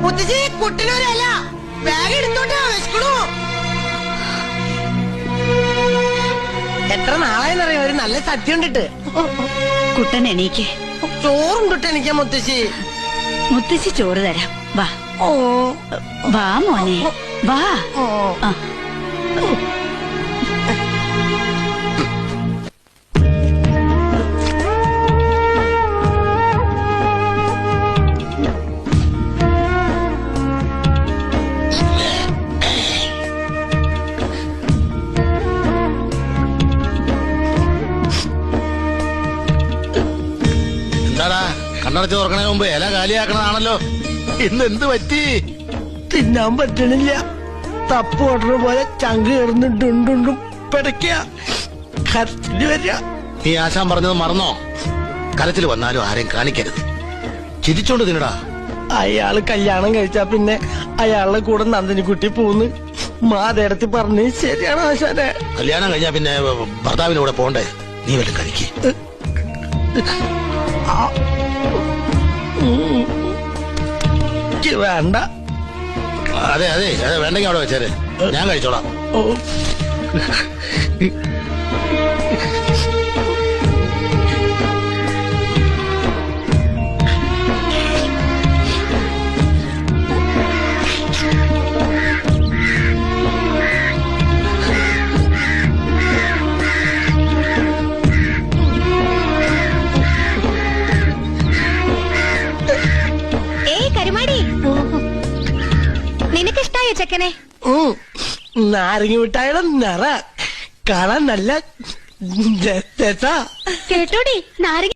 മുത്തശ്ശി കുട്ടനൊരല്ല ബാഗ് എടുത്തോട്ടാ വിശക്കണു. എത്ര നാളായെന്നറിയാം ഒരു നല്ല സദ്യ ഉണ്ടിട്ട്. കുട്ടൻ എണീക്ക്. ചോറുണ്ടിട്ട് എനിക്ക് മുത്തശ്ശി. മുത്തശ്ശി ചോറ് തരാം. വാ ഓ വാ മോനെ വാ. ആ. എന്താടാ കണ്ണടച്ച് തുറക്കണ മുമ്പ് ഇല കാലിയാക്കണതാണല്ലോ. ഇന്ന് എന്ത് പറ്റി? തിന്നാൻ പറ്റണില്ല. തപ്പ് ഓടുന്ന പോലെ ചങ്ക് കയറുന്നുണ്ടുണ്ടുണ്ടും പിടയ്ക്ക കരച്ചില് വരിക. നീ ആശാൻ പറഞ്ഞത് മറന്നോ? കരച്ചിൽ വന്നാലും ആരെയും കാണിക്കരുത്. ചിരിച്ചോണ്ട് തിന്നടാ. അയാള് കല്യാണം കഴിച്ചാ പിന്നെ അയാളുടെ കൂടെ നന്ദിനിക്കുട്ടി പോന്ന് മാതേടത്തി പറഞ്ഞ് ശരിയാണ് ആശാനെ. കല്യാണം കഴിഞ്ഞാ പിന്നെ ഭർത്താവിന്റെ കൂടെ പോണ്ടേ? നീ വല്ല കഴിക്ക്. വേണ്ട. അതെ അതെ അതെ വേണ്ടെങ്കിൽ അവിടെ വെച്ചേര്, ഞാൻ കഴിച്ചോളാം. ഓ നിനക്കിഷ്ടായോ ചെക്കനെ? നാരങ്ങ മിഠായിയുടെ നിറ കാണാൻ നല്ല കേട്ടോടി നാരങ്ങ